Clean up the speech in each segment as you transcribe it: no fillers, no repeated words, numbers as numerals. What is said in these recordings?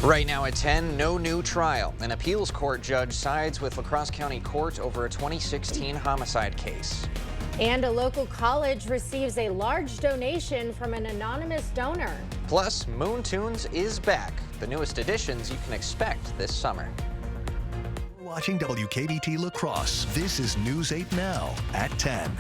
Right now at 10, no new trial. An appeals court judge sides with La Crosse County Court over a 2016 homicide case. And a local college receives a large donation from an anonymous donor. Plus, Moon Tunes is back. The newest additions you can expect this summer. Watching WKBT La Crosse. This is News 8 Now at 10.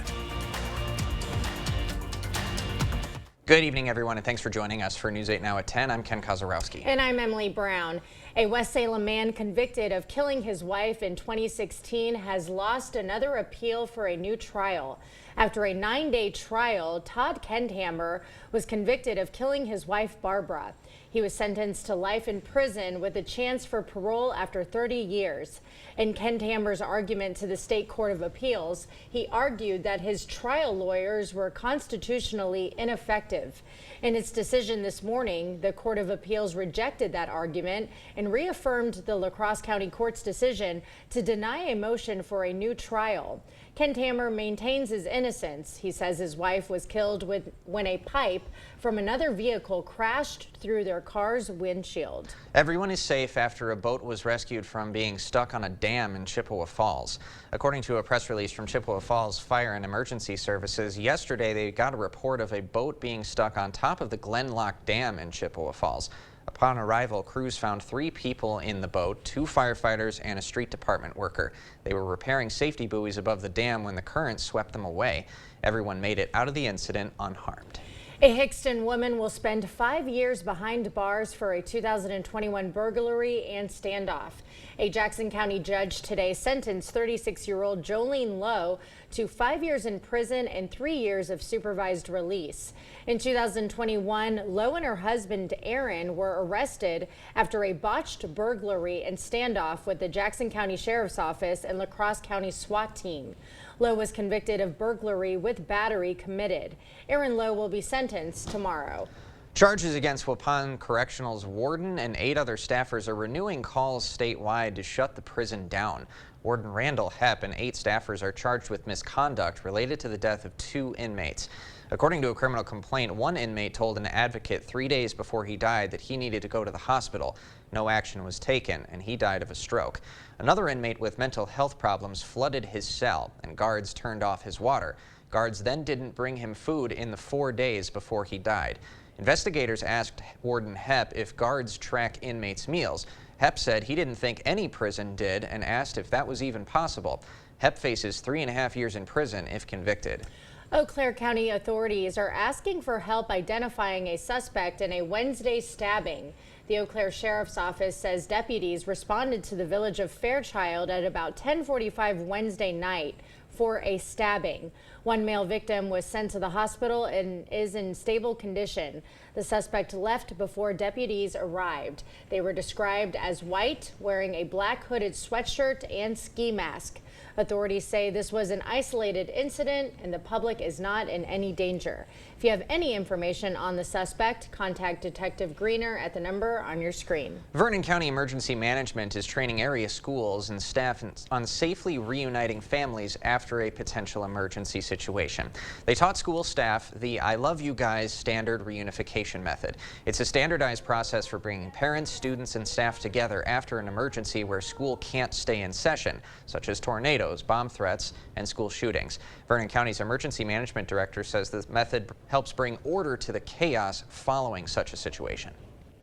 Good evening, everyone, and thanks for joining us for News 8 Now at 10. I'm Ken Kozarowski. And I'm Emily Brown. A West Salem man convicted of killing his wife in 2016 has lost another appeal for a new trial. After a 9-day trial, Todd Kendhammer was convicted of killing his wife, Barbara. He was sentenced to life in prison with a chance for parole after 30 years. In Kendhammer's argument to the State Court of Appeals, he argued that his trial lawyers were constitutionally ineffective. In its decision this morning, the Court of Appeals rejected that argument and reaffirmed the La Crosse County Court's decision to deny a motion for a new trial. Kendhammer maintains his innocence. He says his wife was killed when a pipe from another vehicle crashed through their car's windshield. Everyone is safe after a boat was rescued from being stuck on a dam in Chippewa Falls. According to a press release from Chippewa Falls Fire and Emergency Services, yesterday they got a report of a boat being stuck on top of the Glenlock Dam in Chippewa Falls. Upon arrival, crews found 3 people in the boat, 2 firefighters and a street department worker. They were repairing safety buoys above the dam when the current swept them away. Everyone made it out of the incident unharmed. A Hickston woman will spend 5 years behind bars for a 2021 burglary and standoff. A Jackson County judge today sentenced 36-year-old Jolene Lowe to 5 years in prison and 3 years of supervised release. In 2021, Lowe and her husband Aaron were arrested after a botched burglary and standoff with the Jackson County Sheriff's Office and La Crosse County SWAT team. Lowe was convicted of burglary with battery committed. Aaron Lowe will be sentenced tomorrow. Charges against Waupun Correctional's warden and 8 other staffers are renewing calls statewide to shut the prison down. Warden Randall Hepp and 8 staffers are charged with misconduct related to the death of 2 inmates. According to a criminal complaint, 1 inmate told an advocate 3 days before he died that he needed to go to the hospital. No action was taken, and he died of a stroke. Another inmate with mental health problems flooded his cell, and guards turned off his water. Guards then didn't bring him food in the 4 days before he died. Investigators asked Warden Hepp if guards track inmates' meals. Hepp said he didn't think any prison did and asked if that was even possible. Hepp faces 3.5 years in prison if convicted. Eau Claire County authorities are asking for help identifying a suspect in a Wednesday stabbing. The Eau Claire Sheriff's Office says deputies responded to the village of Fairchild at about 10:45 Wednesday night for a stabbing. 1 male victim was sent to the hospital and is in stable condition. The suspect left before deputies arrived. They were described as white, wearing a black hooded sweatshirt and ski mask. Authorities say this was an isolated incident and the public is not in any danger. If you have any information on the suspect, contact Detective Greener at the number on your screen. Vernon County Emergency Management is training area schools and staff on safely reuniting families after a potential emergency situation. They taught school staff the I Love You Guys standard reunification method. It's a standardized process for bringing parents, students, and staff together after an emergency where school can't stay in session, such as tornadoes, bomb threats, and school shootings. Vernon County's Emergency Management Director says this method helps bring order to the chaos following such a situation.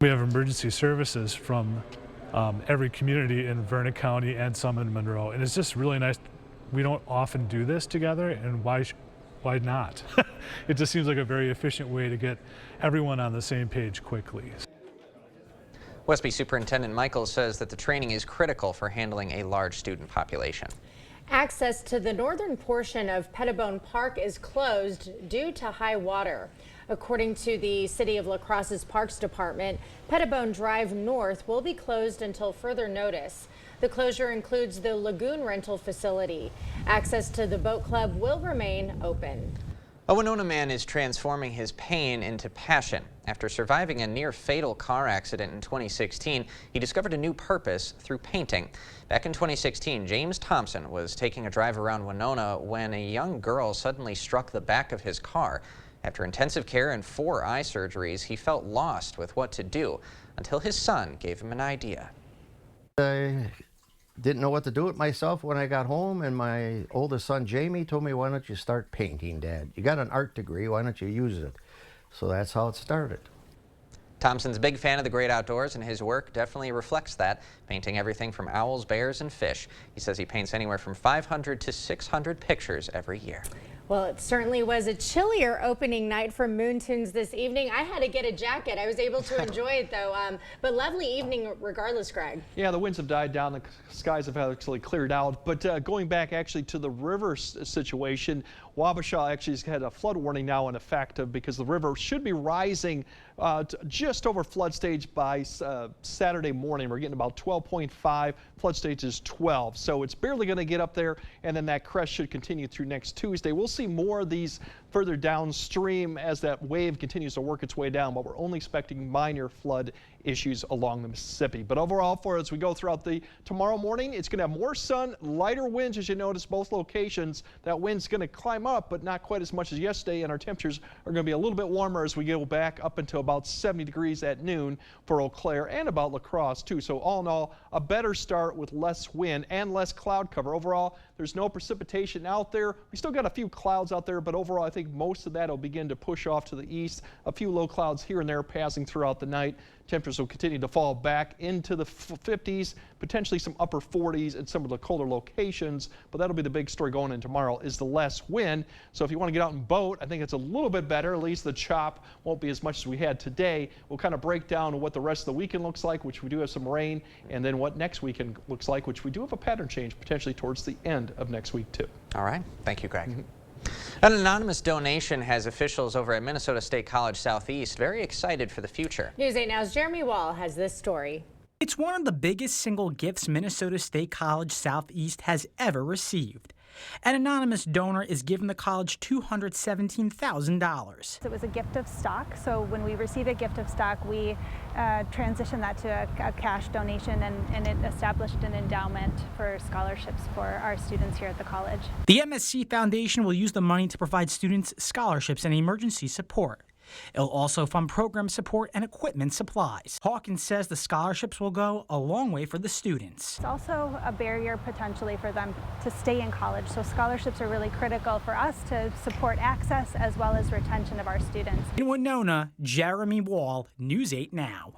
We have emergency services from every community in Vernon County and some in Monroe, and it's just really nice. We don't often do this together, and why not? It just seems like a very efficient way to get everyone on the same page quickly. Westby Superintendent Michaels says that the training is critical for handling a large student population. Access to the northern portion of Pettibone Park is closed due to high water. According to the City of La Crosse's Parks Department, Pettibone Drive North will be closed until further notice. The closure includes the lagoon rental facility. Access to the boat club will remain open. A Winona man is transforming his pain into passion. After surviving a near-fatal car accident in 2016, he discovered a new purpose through painting. Back in 2016, James Thompson was taking a drive around Winona when a young girl suddenly struck the back of his car. After intensive care and 4 eye surgeries, he felt lost with what to do until his son gave him an idea. I didn't know what to do with myself when I got home, and my oldest son Jamie told me, "Why don't you start painting, Dad? You got an art degree, why don't you use it?" So that's how it started. Thompson's a big fan of the great outdoors, and his work definitely reflects that, painting everything from owls, bears, and fish. He says he paints anywhere from 500 to 600 pictures every year. Well, it certainly was a chillier opening night for Moon Tunes this evening. I had to get a jacket. I was able to enjoy it, though. But lovely evening regardless, Greg. Yeah, the winds have died down. The skies have actually cleared out. But going back actually to the river situation, Wabasha actually has had a flood warning now in effect because the river should be rising to just over flood stage by Saturday morning. We're getting about 12.5. Flood stage is 12. So it's barely going to get up there, and then that crest should continue through next Tuesday. We'll see more of these further downstream as that wave continues to work its way down, but we're only expecting minor flood issues along the Mississippi. But overall, as we go throughout the tomorrow morning, it's going to have more sun, lighter winds, as you notice, both locations. That wind's going to climb up, but not quite as much as yesterday, and our temperatures are going to be a little bit warmer as we go back up until about 70 degrees at noon for Eau Claire and about La Crosse, too. So all in all, a better start with less wind and less cloud cover. Overall, there's no precipitation out there. We still got a few clouds out there, but overall, I think most of that will begin to push off to the east. A few low clouds here and there passing throughout the night. Temperatures will continue to fall back into the 50s, potentially some upper 40s in some of the colder locations, but that'll be the big story going in tomorrow is the less wind. So if you want to get out and boat, I think it's a little bit better. At least the chop won't be as much as we had today. We'll kind of break down what the rest of the weekend looks like, which we do have some rain, and then what next weekend looks like, which we do have a pattern change potentially towards the end of next week too. All right. Thank you, Greg. An anonymous donation has officials over at Minnesota State College Southeast very excited for the future. News 8 Now's Jeremy Wall has this story. It's one of the biggest single gifts Minnesota State College Southeast has ever received. An anonymous donor is giving the college $217,000. It was a gift of stock, so when we receive a gift of stock, we transition that to a cash donation, and it established an endowment for scholarships for our students here at the college. The MSC Foundation will use the money to provide students scholarships and emergency support. It'll also fund program support and equipment supplies. Hawkins says the scholarships will go a long way for the students. It's also a barrier potentially for them to stay in college, so scholarships are really critical for us to support access as well as retention of our students. In Winona, Jeremy Wall, News 8 Now.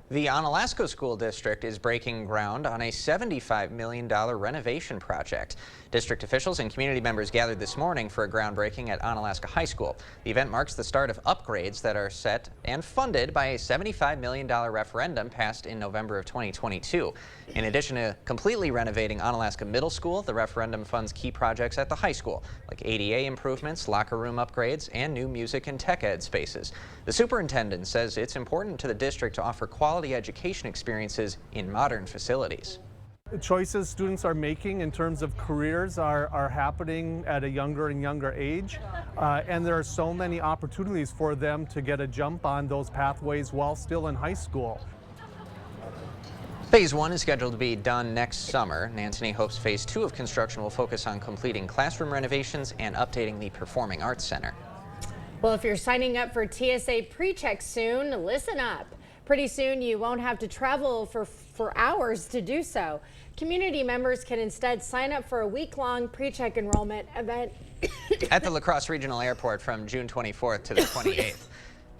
The Onalaska School District is breaking ground on a $75 million renovation project. District officials and community members gathered this morning for a groundbreaking at Onalaska High School. The event marks the start of upgrades that are set and funded by a $75 million referendum passed in November of 2022. In addition to completely renovating Onalaska Middle School, the referendum funds key projects at the high school, like ADA improvements, locker room upgrades, and new music and tech ed spaces. The superintendent says it's important to the district to offer quality education experiences in modern facilities. The choices students are making in terms of careers are happening at a younger and younger age, and there are so many opportunities for them to get a jump on those pathways while still in high school. Phase 1 is scheduled to be done next summer. Nancy hopes Phase 2 of construction will focus on completing classroom renovations and updating the Performing Arts Center. Well, if you're signing up for TSA PreCheck soon, listen up. Pretty soon you won't have to travel for hours to do so. Community members can instead sign up for a week-long PreCheck enrollment event at the La Crosse Regional Airport from June 24th to the 28th.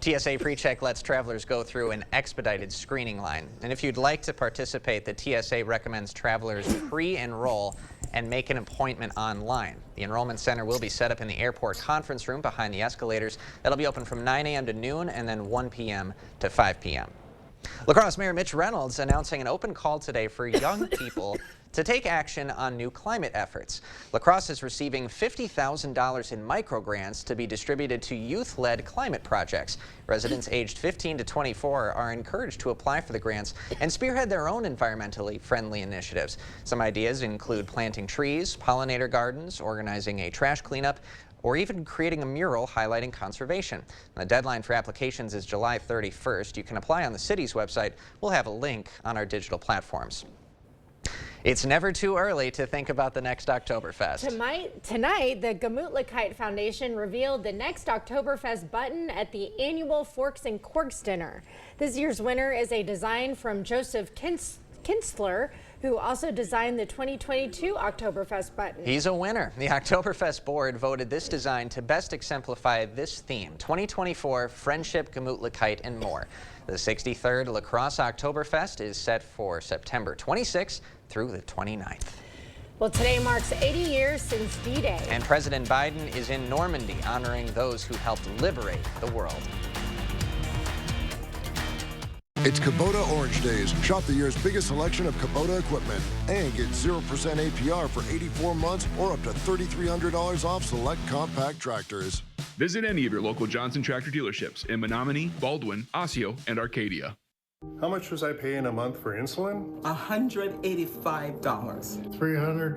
TSA PreCheck lets travelers go through an expedited screening line. And if you'd like to participate, the TSA recommends travelers pre-enroll and make an appointment online. The enrollment center will be set up in the airport conference room behind the escalators. That'll be open from 9 a.m. to noon and then 1 p.m. to 5 p.m. La Crosse Mayor Mitch Reynolds announcing an open call today for young people to take action on new climate efforts. La Crosse is receiving $50,000 in microgrants to be distributed to youth-led climate projects. Residents aged 15 to 24 are encouraged to apply for the grants and spearhead their own environmentally friendly initiatives. Some ideas include planting trees, pollinator gardens, organizing a trash cleanup, or even creating a mural highlighting conservation. The deadline for applications is July 31st. You can apply on the city's website. We'll have a link on our digital platforms. It's never too early to think about the next Oktoberfest. Tonight, the Gemütlichkeit Foundation revealed the next Oktoberfest button at the annual Forks and Corks dinner. This year's winner is a design from Joseph Kinstler, who also designed the 2022 Oktoberfest button. He's a winner. The Oktoberfest board voted this design to best exemplify this theme: 2024, friendship, Gemütlichkeit, and more. The 63rd La Crosse Oktoberfest is set for September 26th through the 29th. Well, today marks 80 years since D-Day. And President Biden is in Normandy honoring those who helped liberate the world. It's Kubota Orange Days. Shop the year's biggest selection of Kubota equipment and get 0% APR for 84 months or up to $3,300 off select compact tractors. Visit any of your local Johnson Tractor dealerships in Menominee, Baldwin, Osseo, and Arcadia. How much was I paying a month for insulin? $185. $300.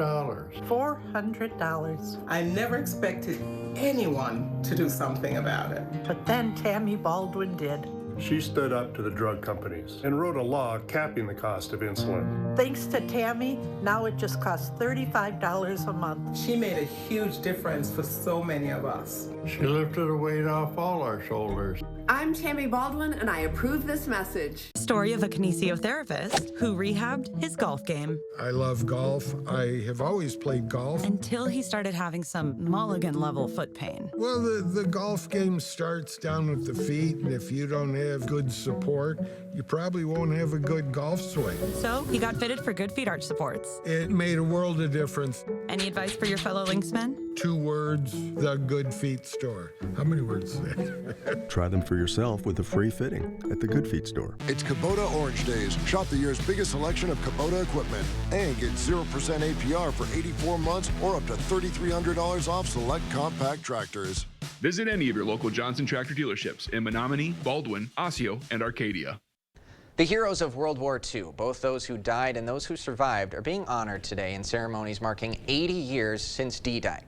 $400. I never expected anyone to do something about it. But then Tammy Baldwin did. She stood up to the drug companies and wrote a law capping the cost of insulin. Thanks to Tammy, now it just costs $35 a month. She made a huge difference for so many of us. She lifted a weight off all our shoulders. I'm Tammy Baldwin, and I approve this message. Story of a kinesiotherapist who rehabbed his golf game. I love golf. I have always played golf. Until he started having some Mulligan-level foot pain. Well, the golf game starts down with the feet, and if you don't have good support, you probably won't have a good golf swing. So he got fitted for Good Feet arch supports. It made a world of difference. Any advice for your fellow Lynxmen? 2 words, the Good Feet store. How many words is that? Try them for yourself with a free fitting at the Good Feet store. It's Kubota Orange Days. Shop the year's biggest selection of Kubota equipment and get 0% APR for 84 months or up to $3,300 off select compact tractors. Visit any of your local Johnson Tractor dealerships in Menominee, Baldwin, Osseo, and Arcadia. The heroes of World War II, both those who died and those who survived, are being honored today in ceremonies marking 80 years since D-Day.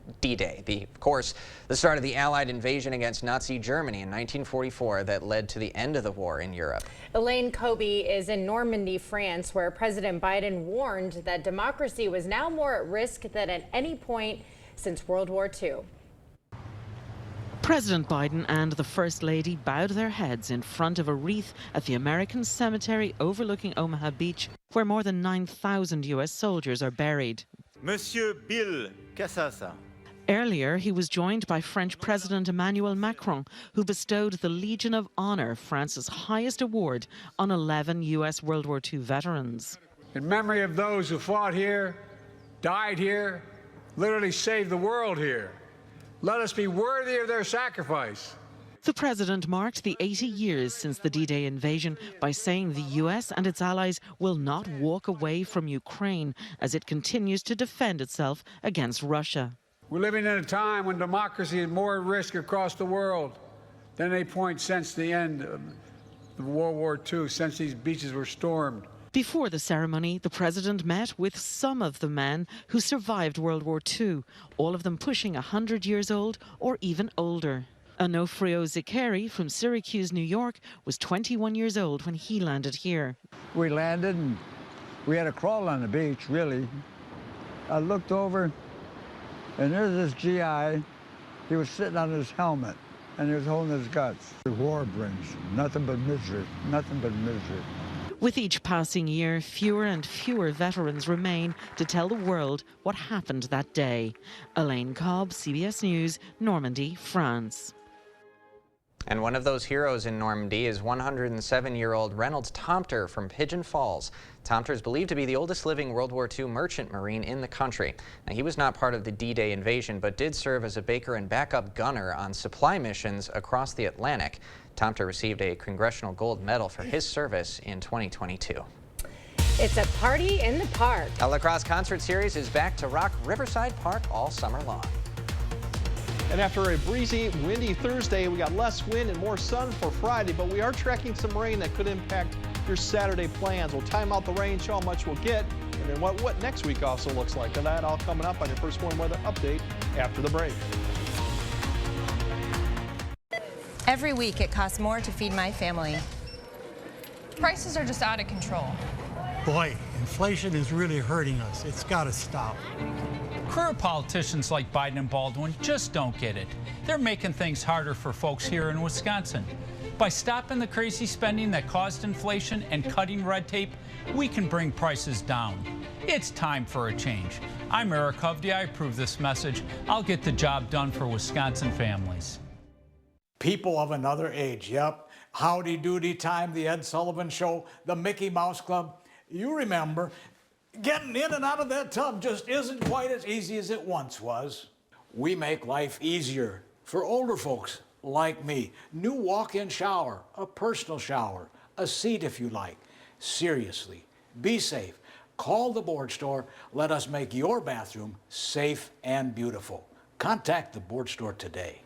Of course, the start of the Allied invasion against Nazi Germany in 1944 that led to the end of the war in Europe. Elaine Kobe is in Normandy, France, where President Biden warned that democracy was now more at risk than at any point since World War II. President Biden and the First Lady bowed their heads in front of a wreath at the American cemetery overlooking Omaha Beach, where more than 9,000 U.S. soldiers are buried. Monsieur Bill Cassasa. Earlier, he was joined by French President Emmanuel Macron, who bestowed the Legion of Honor, France's highest award, on 11 U.S. World War II veterans. In memory of those who fought here, died here, literally saved the world here. Let us be worthy of their sacrifice. The president marked the 80 years since the D-Day invasion by saying the U.S. and its allies will not walk away from Ukraine as it continues to defend itself against Russia. We're living in a time when democracy is more at risk across the world than any point since the end of World War II, since these beaches were stormed. Before the ceremony, the president met with some of the men who survived World War II, all of them pushing 100 years old or even older. Onofrio Zicari from Syracuse, New York, was 21 years old when he landed here. We landed and we had to crawl on the beach, really. I looked over and there's this GI. He was sitting on his helmet and he was holding his guts. The war brings nothing but misery, nothing but misery. With each passing year, fewer and fewer veterans remain to tell the world what happened that day. Elaine Cobb, CBS News, Normandy, France. And one of those heroes in Normandy is 107-year-old Reynolds Tomter from Pigeon Falls. Tomter is believed to be the oldest living World War II merchant marine in the country. Now, he was not part of the D-Day invasion, but did serve as a baker and backup gunner on supply missions across the Atlantic. Tomter received a Congressional Gold Medal for his service in 2022. It's a party in the park. A La Crosse concert series is back to rock Riverside Park all summer long. And after a breezy, windy Thursday, we got less wind and more sun for Friday, but we are tracking some rain that could impact your Saturday plans. We'll time out the rain, show how much we'll get, and then what next week also looks like. And that all coming up on your First Warn Weather Update after the break. Every week it costs more to feed my family. Prices are just out of control. Boy, inflation is really hurting us. It's got to stop. Career politicians like Biden and Baldwin just don't get it. They're making things harder for folks here in Wisconsin. By stopping the crazy spending that caused inflation and cutting red tape, we can bring prices down. It's time for a change. I'm Eric Hovde. I approve this message. I'll get the job done for Wisconsin families. People of another age, yep. Howdy Doody Time, the Ed Sullivan Show, the Mickey Mouse Club. You remember, getting in and out of that tub just isn't quite as easy as it once was. We make life easier for older folks like me. New walk-in shower, a personal shower, a seat if you like. Seriously, be safe. Call the board store. Let us make your bathroom safe and beautiful. Contact the board store today.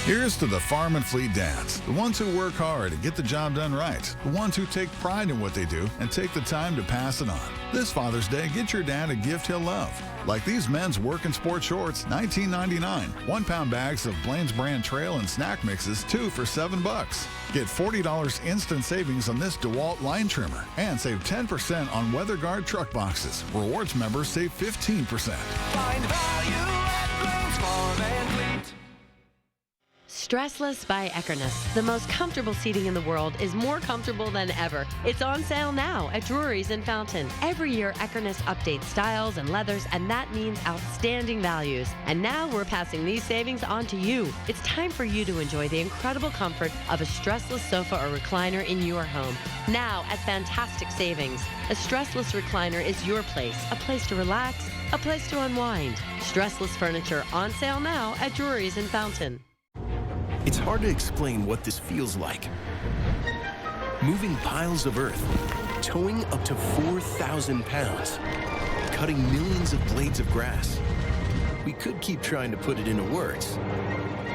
Here's to the Farm and Fleet dads, the ones who work hard and get the job done right, the ones who take pride in what they do and take the time to pass it on. This Father's Day, get your dad a gift he'll love, like these men's work and sport shorts, $19.99. 1-pound bags of Blaine's brand trail and snack mixes, 2 for $7. Get $40 instant savings on this DeWalt line trimmer and save 10% on WeatherGuard truck boxes. Rewards members save 15%. Find value at Blaine's Farm and Fleet. Stressless by Eckernes. The most comfortable seating in the world is more comfortable than ever. It's on sale now at Drury's in Fountain. Every year, Eckernes updates styles and leathers, and that means outstanding values. And now we're passing these savings on to you. It's time for you to enjoy the incredible comfort of a stressless sofa or recliner in your home. Now at fantastic savings. A stressless recliner is your place. A place to relax, a place to unwind. Stressless furniture on sale now at Drury's in Fountain. It's hard to explain what this feels like. Moving piles of earth, towing up to 4,000 pounds, cutting millions of blades of grass. We could keep trying to put it into words,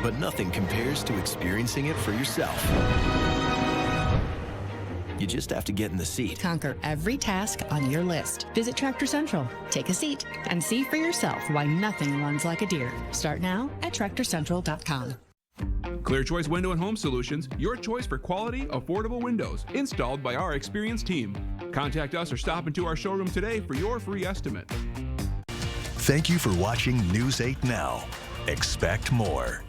but nothing compares to experiencing it for yourself. You just have to get in the seat. Conquer every task on your list. Visit Tractor Central, take a seat, and see for yourself why nothing runs like a deer. Start now at TractorCentral.com. Clear Choice Window and Home Solutions, your choice for quality, affordable windows, installed by our experienced team. Contact us or stop into our showroom today for your free estimate. Thank you for watching News 8 Now. Expect more.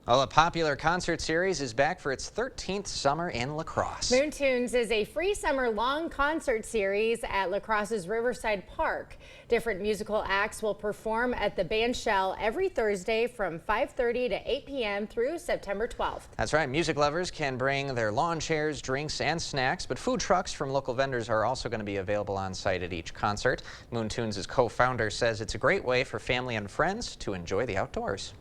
Well, a popular concert series is back for its 13th summer in La Crosse. Moon Tunes is a free summer-long concert series at La Crosse's Riverside Park. Different musical acts will perform at the Bandshell every Thursday from 5:30 to 8 p.m. through September 12th. That's right. Music lovers can bring their lawn chairs, drinks, and snacks, but food trucks from local vendors are also going to be available on site at each concert. Moon Tunes' co-founder says it's a great way for family and friends to enjoy the outdoors.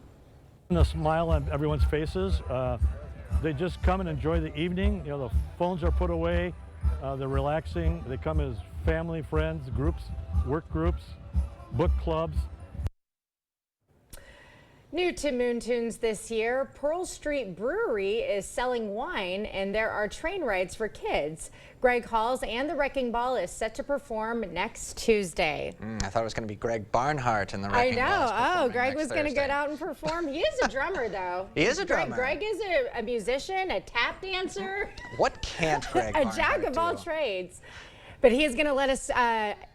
A smile on everyone's faces. They just come and enjoy the evening. You know, the phones are put away. They're relaxing. They come as family, friends, groups, work groups, book clubs. New to Moon Tunes this year, Pearl Street Brewery is selling wine and there are train rides for kids. Greg Halls and the Wrecking Ball is set to perform next Tuesday. I thought it was going to be Greg Barnhart and the Wrecking Ball. I know. Oh, Greg was going to get out and perform. He is a drummer, though. He is a drummer. Greg is a musician, a tap dancer. What can't Greg A jack of all trades. But he is going to let us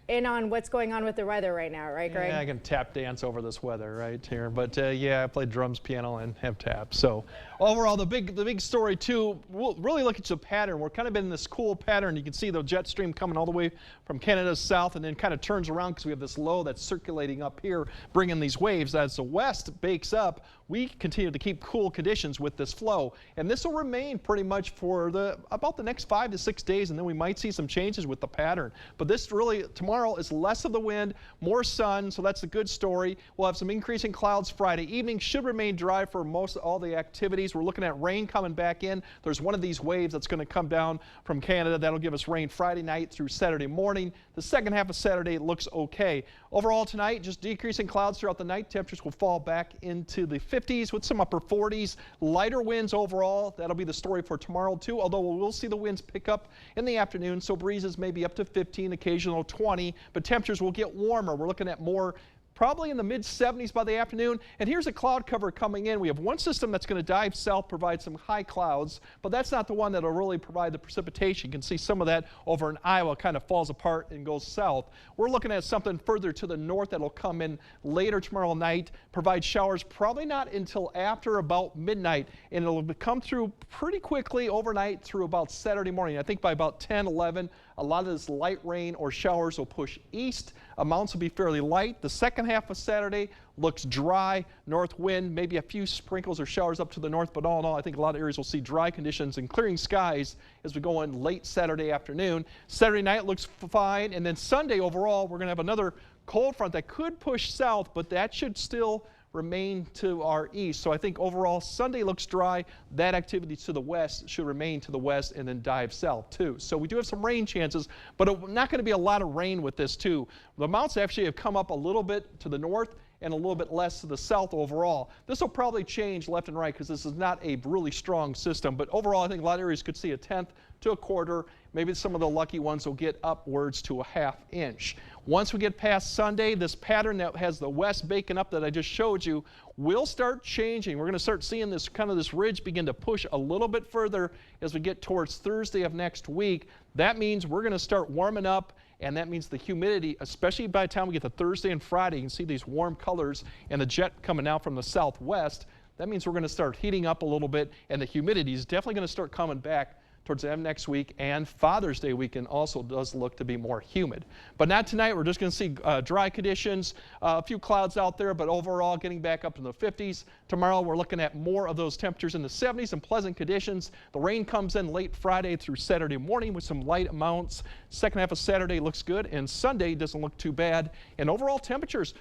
in on what's going on with the weather right now, right, Greg? Yeah, I can tap dance over this weather right here. But yeah, I play drums, piano, and have taps. So overall, the big story too. We'll really look at the pattern. We're kind of in this cool pattern. You can see the jet stream coming all the way from Canada's south, and then kind of turns around because we have this low that's circulating up here, bringing these waves. As the west bakes up, we continue to keep cool conditions with this flow, and this will remain pretty much for about the next 5 to 6 days, and then we might see some changes with the pattern. But this really, tomorrow is less of the wind, more sun, so that's a good story. We'll have some increasing clouds Friday evening. Should remain dry for most all the activities. We're looking at rain coming back in. There's one of these waves that's going to come down from Canada. That'll give us rain Friday night through Saturday morning. The second half of Saturday looks okay. Overall tonight, just decreasing clouds throughout the night. Temperatures will fall back into the 50s with some upper 40s. Lighter winds overall. That'll be the story for tomorrow too, although we'll see the winds pick up in the afternoon, so breezes may be up to 15, occasional 20, but temperatures will get warmer. We're looking at more probably in the mid-70s by the afternoon. And here's a cloud cover coming in. We have one system that's going to dive south, provide some high clouds, but that's not the one that will really provide the precipitation. You can see some of that over in Iowa kind of falls apart and goes south. We're looking at something further to the north that will come in later tomorrow night, provide showers probably not until after about midnight, and it'll come through pretty quickly overnight through about Saturday morning. I think by about 10, 11, a lot of this light rain or showers will push east. Amounts will be fairly light. The second half of Saturday looks dry, north wind, maybe a few sprinkles or showers up to the north, but all in all, I think a lot of areas will see dry conditions and clearing skies as we go in late Saturday afternoon. Saturday night looks fine, and then Sunday overall, we're going to have another cold front that could push south, but that should still remain to our east. So I think overall Sunday looks dry. That activity to the west should remain to the west and then dive south too. So we do have some rain chances, but not going to be a lot of rain with this too. The amounts actually have come up a little bit to the north and a little bit less to the south overall. This will probably change left and right because this is not a really strong system, but overall I think a lot of areas could see a tenth to a quarter. Maybe some of the lucky ones will get upwards to a ½ inch. Once we get past Sunday, this pattern that has the west baking up that I just showed you will start changing. We're going to start seeing this this ridge begin to push a little bit further as we get towards Thursday of next week. That means we're going to start warming up, and that means the humidity, especially by the time we get to Thursday and Friday, you can see these warm colors and the jet coming out from the southwest. That means we're going to start heating up a little bit, and the humidity is definitely going to start coming back towards the end of next week, and Father's Day weekend also does look to be more humid. But not tonight. We're just going to see dry conditions, a few clouds out there, but overall getting back up to the 50s. Tomorrow we're looking at more of those temperatures in the 70s and pleasant conditions. The rain comes in late Friday through Saturday morning with some light amounts. Second half of Saturday looks good, and Sunday doesn't look too bad. And overall temperatures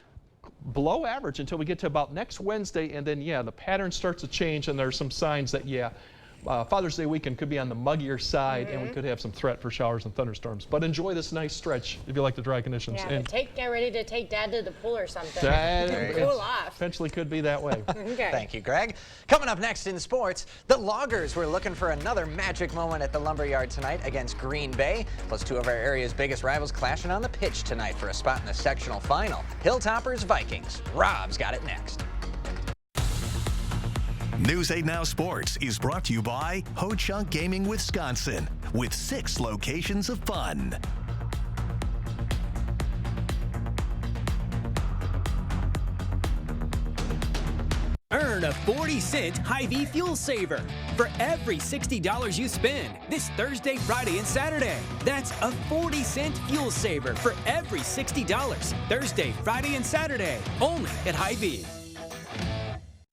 below average until we get to about next Wednesday, and then the pattern starts to change, and there's some signs that Father's Day weekend could be on the muggier side, and we could have some threat for showers and thunderstorms. But enjoy this nice stretch if you like the dry conditions. Yeah, and get ready to take Dad to the pool or something. Cool off. Potentially could be that way. Okay. Thank you, Greg. Coming up next in sports, the Loggers were looking for another magic moment at the Lumberyard tonight against Green Bay. Plus, two of our area's biggest rivals clashing on the pitch tonight for a spot in the sectional final. Hilltoppers Vikings. Rob's got it next. News 8 Now Sports is brought to you by Ho-Chunk Gaming Wisconsin, with 6 locations of fun. Earn a 40-cent Hy-Vee fuel saver for every $60 you spend this Thursday, Friday, and Saturday. That's a 40-cent fuel saver for every $60 Thursday, Friday, and Saturday, only at Hy-Vee.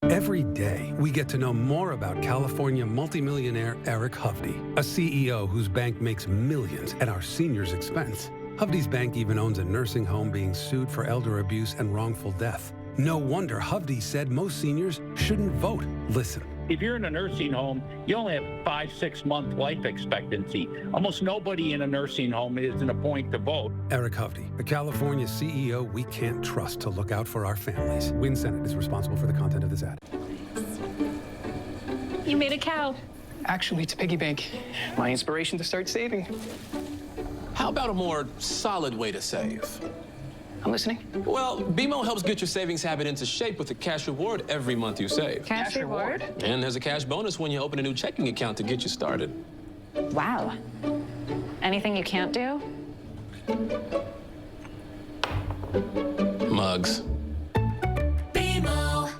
Every day, we get to know more about California multimillionaire Eric Hovde, a CEO whose bank makes millions at our seniors' expense. Hovde's bank even owns a nursing home being sued for elder abuse and wrongful death. No wonder Hovde said most seniors shouldn't vote. Listen. If you're in a nursing home, you only have 5-6 month life expectancy. Almost nobody in a nursing home is in a point to vote. Eric Hovde, a California CEO we can't trust to look out for our families. Win Senate is responsible for the content of this ad. You made a cow. Actually, it's a piggy bank. My inspiration to start saving. How about a more solid way to save? I'm listening. Well, BMO helps get your savings habit into shape with a cash reward every month you save. Cash reward? And there's a cash bonus when you open a new checking account to get you started. Wow. Anything you can't do? Mugs. BMO.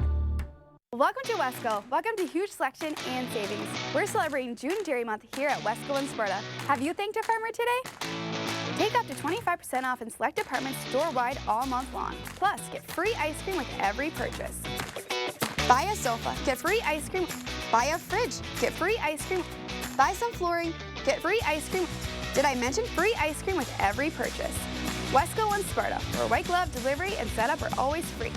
Welcome to Wesco. Welcome to huge selection and savings. We're celebrating June Dairy Month here at Wesco in Sparta. Have you thanked a farmer today? Take up to 25% off in select departments store-wide all month long. Plus, get free ice cream with every purchase. Buy a sofa, get free ice cream. Buy a fridge, get free ice cream. Buy some flooring, get free ice cream. Did I mention free ice cream with every purchase? Wesco in Sparta, where white glove delivery and setup are always free.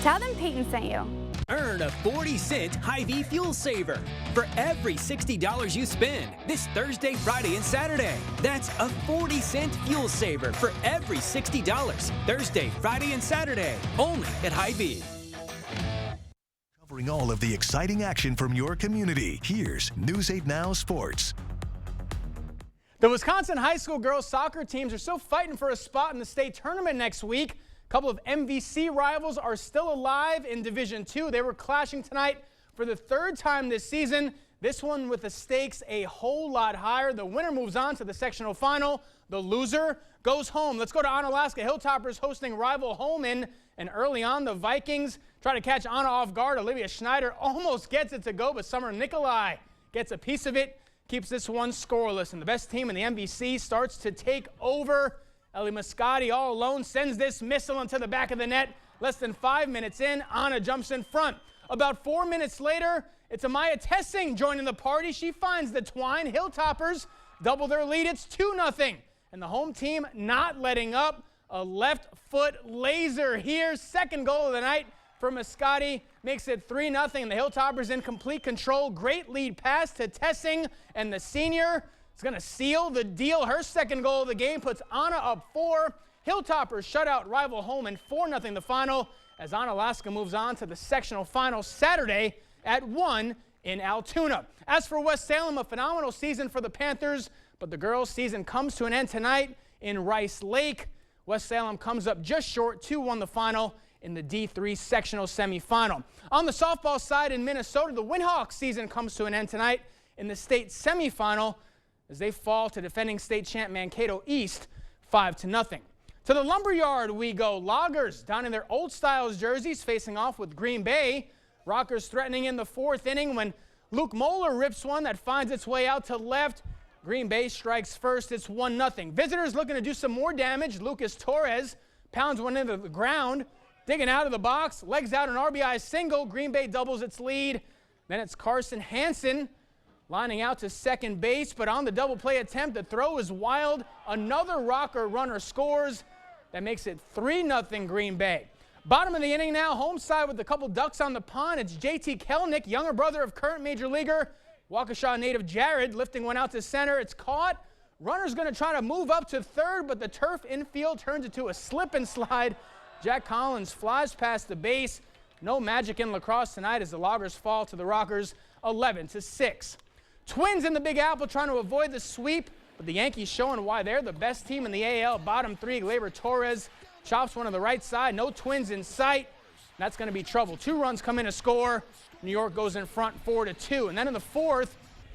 Tell them Peyton sent you. Earn a 40-cent Hy-Vee fuel saver for every $60 you spend this Thursday, Friday, and Saturday. That's a 40-cent fuel saver for every $60 Thursday, Friday, and Saturday, only at Hy-Vee. Covering all of the exciting action from your community, here's News 8 Now Sports. The Wisconsin high school girls soccer teams are still fighting for a spot in the state tournament next week. couple of MVC rivals are still alive in Division II. They were clashing tonight for the third time this season. This one with the stakes a whole lot higher. The winner moves on to the sectional final. The loser goes home. Let's go to Onalaska. Hilltoppers hosting rival Holmen. And early on, the Vikings try to catch Anna off guard. Olivia Schneider almost gets it to go, but Summer Nikolai gets a piece of it, keeps this one scoreless. And the best team in the MVC starts to take over. Ellie Moscati all alone sends this missile into the back of the net. Less than 5 minutes in, Anna jumps in front. About 4 minutes later, it's Amaya Tessing joining the party. She finds the twine. Hilltoppers double their lead. It's 2-0. And the home team not letting up. A left foot laser here. Second goal of the night for Moscati. Makes it 3-0. And the Hilltoppers in complete control. Great lead pass to Tessing. And the senior is going to seal the deal. Her second goal of the game puts Anna up 4. Hilltoppers shut out rival Holmen 4-0 the final, as Onalaska moves on to the sectional final Saturday at 1 in Altoona. As for West Salem, a phenomenal season for the Panthers, but the girls' season comes to an end tonight in Rice Lake. West Salem comes up just short, 2-1 the final in the D3 sectional semifinal. On the softball side in Minnesota, the Windhawks season comes to an end tonight in the state semifinal as they fall to defending state champ Mankato East 5-0. To the Lumberyard we go. Loggers down in their Old Styles jerseys facing off with Green Bay. Rockers threatening in the 4th inning when Luke Moeller rips one that finds its way out to left. Green Bay strikes first. It's 1-0. Visitors looking to do some more damage. Lucas Torres pounds one into the ground. Digging out of the box. Legs out an RBI single. Green Bay doubles its lead. Then it's Carson Hansen lining out to second base, but on the double play attempt, the throw is wild. Another Rocker runner scores. That makes it 3-0 Green Bay. Bottom of the inning now, home side with a couple ducks on the pond. It's JT Kelnick, younger brother of current major leaguer Waukesha native Jared, lifting one out to center. It's caught. Runner's going to try to move up to third, but the turf infield turns into a slip and slide. Jack Collins flies past the base. No magic in lacrosse tonight as the Loggers fall to the Rockers 11-6. Twins in the Big Apple trying to avoid the sweep, but the Yankees showing why they're the best team in the AL. Bottom 3, Gleyber Torres chops one on the right side. No Twins in sight. That's going to be trouble. 2 runs come in to score. New York goes in front 4-2. And then in the 4th,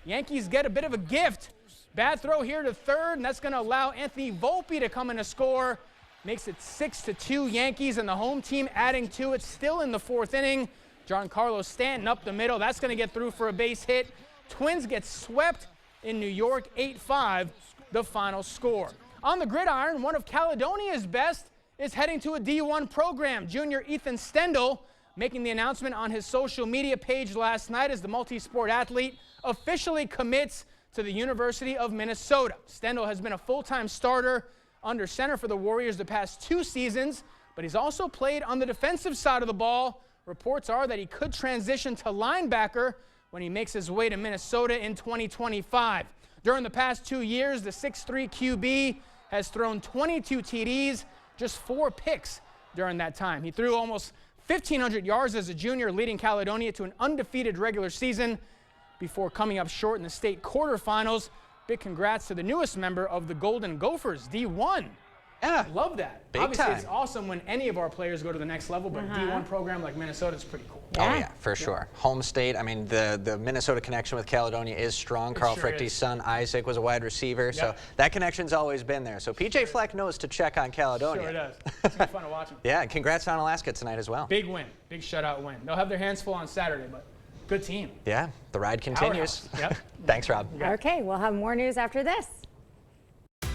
Yankees get a bit of a gift. Bad throw here to third, and that's going to allow Anthony Volpe to come in to score. Makes it 6-2 Yankees, and the home team adding to it. Still in the 4th inning. Giancarlo Stanton up the middle. That's going to get through for a base hit. Twins get swept in New York, 8-5, the final score. On the gridiron, one of Caledonia's best is heading to a D1 program. Junior Ethan Stendel making the announcement on his social media page last night as the multi-sport athlete officially commits to the University of Minnesota. Stendel has been a full-time starter under center for the Warriors the past 2 seasons, but he's also played on the defensive side of the ball. Reports are that he could transition to linebacker when he makes his way to Minnesota in 2025. During the past 2 years, the 6'3" QB has thrown 22 TDs, just 4 picks during that time. He threw almost 1,500 yards as a junior, leading Caledonia to an undefeated regular season before coming up short in the state quarterfinals. Big congrats to the newest member of the Golden Gophers, D1. Yeah. Love that. Big Obviously, time. It's awesome when any of our players go to the next level, but D1 program like Minnesota is pretty cool. Oh, yeah, for sure. Home state, I mean, the Minnesota connection with Caledonia is strong. Carl sure Frichty's is. son, Isaac, was a wide receiver, so that connection's always been there. So PJ Fleck knows to check on Caledonia. Sure it does. It's going to be fun to watch them. Yeah, and congrats on Alaska tonight as well. Big win. Big shutout win. They'll have their hands full on Saturday, but good team. Yeah, the ride continues. Yep. Thanks, Rob. Okay, we'll have more news after this.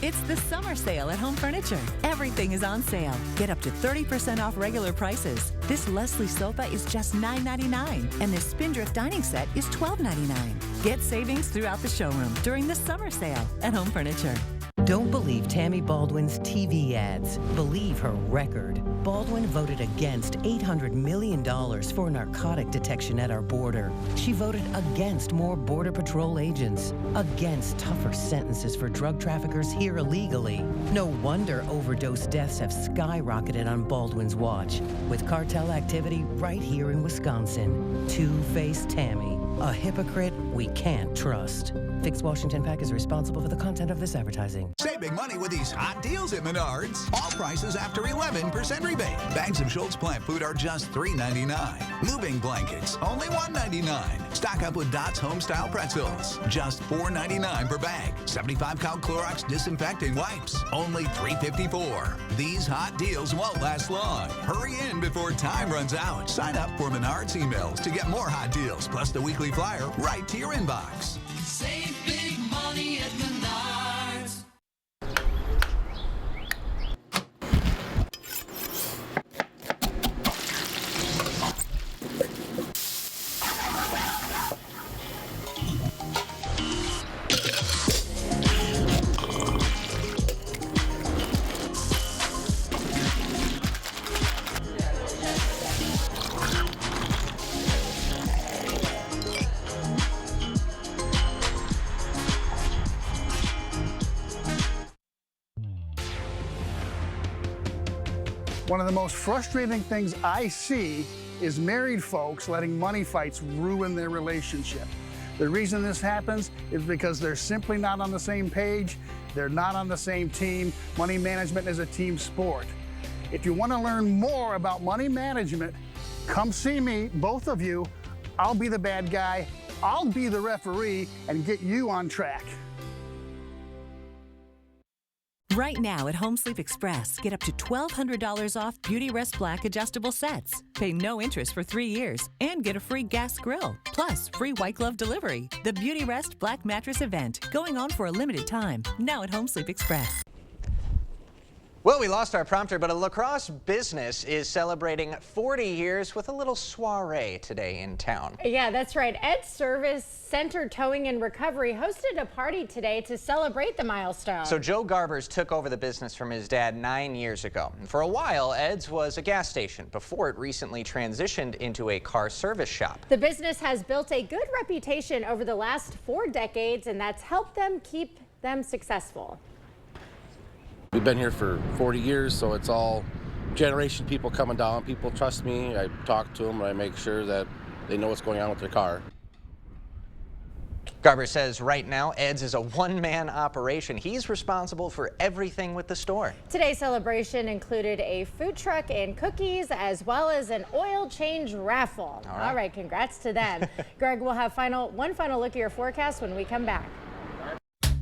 It's the summer sale at Home Furniture. Everything is on sale. Get up to 30% off regular prices. This Leslie sofa is just $9.99, and this Spindrift dining set is $12.99. Get savings throughout the showroom during the summer sale at Home Furniture. Don't believe Tammy Baldwin's TV ads. Believe her record. Baldwin voted against $800 million for narcotic detection at our border. She voted against more Border Patrol agents, against tougher sentences for drug traffickers here illegally. No wonder overdose deaths have skyrocketed on Baldwin's watch, with cartel activity right here in Wisconsin. Two-Faced Tammy, A hypocrite we can't trust. Fix Washington PAC is responsible for the content of this advertising. Save big money with these hot deals at Menards. All prices after 11% rebate. Bags of Schultz plant food are just $3.99. Moving blankets, only $1.99. Stock up with Dots Homestyle pretzels, just $4.99 per bag. 75 count Clorox disinfecting wipes, only $3.54. These hot deals won't last long. Hurry in before time runs out. Sign up for Menards emails to get more hot deals, plus the weekly flyer right to your inbox. Save big money at Menards. One of the most frustrating things I see is married folks letting money fights ruin their relationship. The reason this happens is because they're simply not on the same page, they're not on the same team. Money management is a team sport. If you want to learn more about money management, come see me, both of you. I'll be the bad guy, I'll be the referee, and get you on track. Right now at Home Sleep Express, get up to $1,200 off Beauty Rest Black adjustable sets. Pay no interest for 3 years and get a free gas grill, plus free white glove delivery. The Beauty Rest Black Mattress event, going on for a limited time, now at Home Sleep Express. Well, we lost our prompter, but a La Crosse business is celebrating 40 years with a little soiree today in town. Yeah, that's right. Ed's Service Center Towing and Recovery hosted a party today to celebrate the milestone. So Joe Garbers took over the business from his dad 9 years ago. And for a while, Ed's was a gas station before it recently transitioned into a car service shop. The business has built a good reputation over the last 4 decades, and that's helped them keep them successful. We've been here for 40 years, so it's all generation people coming down. People trust me. I talk to them, and I make sure that they know what's going on with their car. Garber says right now, Ed's is a one-man operation. He's responsible for everything with the store. Today's celebration included a food truck and cookies, as well as an oil change raffle. All right, congrats to them. Greg, we'll have one final look at your forecast when we come back.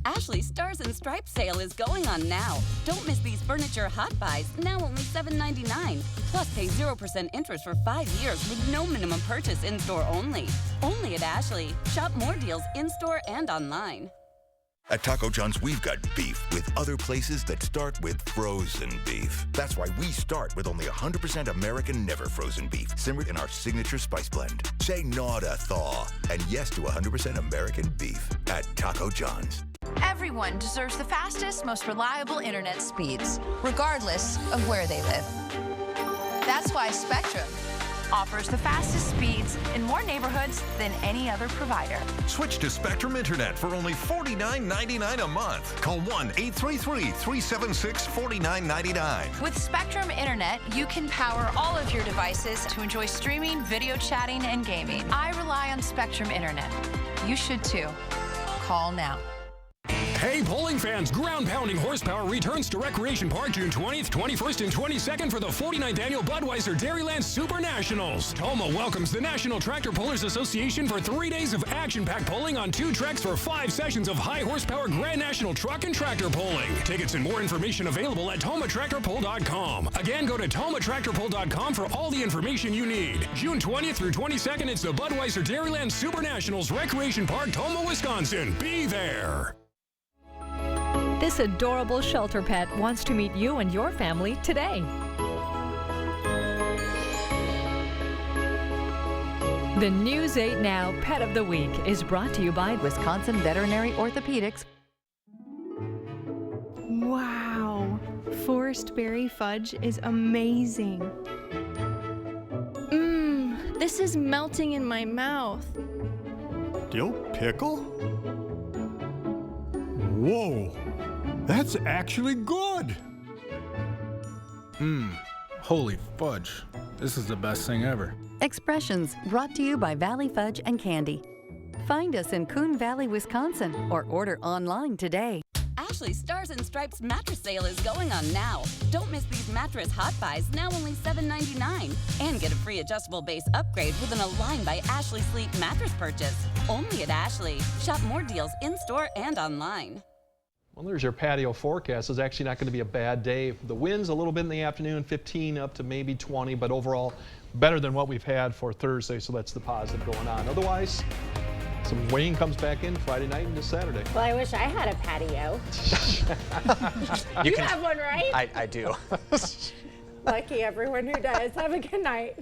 Ashley's Stars and Stripes sale is going on now. Don't miss these furniture hot buys, now only $7.99. Plus pay 0% interest for 5 years with no minimum purchase in-store only. Only at Ashley. Shop more deals in-store and online. At Taco John's, we've got beef with other places that start with frozen beef. That's why we start with only 100% American never frozen beef, simmered in our signature spice blend. Say no to thaw and yes to 100% American beef at Taco John's. Everyone deserves the fastest, most reliable internet speeds, regardless of where they live. That's why Spectrum offers the fastest speeds in more neighborhoods than any other provider. Switch to Spectrum Internet for only $49.99 a month. Call 1-833-376-4999. With Spectrum Internet, you can power all of your devices to enjoy streaming, video chatting, and gaming. I rely on Spectrum Internet. You should too. Call now. Hey, bowling fans, ground-pounding horsepower returns to Recreation Park June 20th, 21st, and 22nd for the 49th Annual Budweiser Dairyland Super Nationals. Toma welcomes the National Tractor Pullers Association for 3 days of action-packed pulling on 2 tracks for 5 sessions of high-horsepower Grand National truck and tractor pulling. Tickets and more information available at tomatractorpull.com. Again, go to tomatractorpull.com for all the information you need. June 20th through 22nd, it's the Budweiser Dairyland Super Nationals, Recreation Park, Toma, Wisconsin. Be there. This adorable shelter pet wants to meet you and your family today. The News 8 Now Pet of the Week is brought to you by Wisconsin Veterinary Orthopedics. Wow, forest berry fudge is amazing. This is melting in my mouth. Dill pickle? Whoa, that's actually good. Holy fudge. This is the best thing ever. Expressions brought to you by Valley Fudge and Candy. Find us in Coon Valley, Wisconsin, or order online today. Ashley Stars and Stripes mattress sale is going on now. Don't miss these mattress hot buys, now only $7.99. And get a free adjustable base upgrade with an Align by Ashley Sleep mattress purchase. Only at Ashley. Shop more deals in-store and online. Well, there's your patio forecast. It's actually not going to be a bad day. The winds a little bit in the afternoon, 15 up to maybe 20, but overall better than what we've had for Thursday, so that's the positive going on. Otherwise, some rain comes back in Friday night into Saturday. Well, I wish I had a patio. You have one, right? I do. Lucky everyone who does. Have a good night.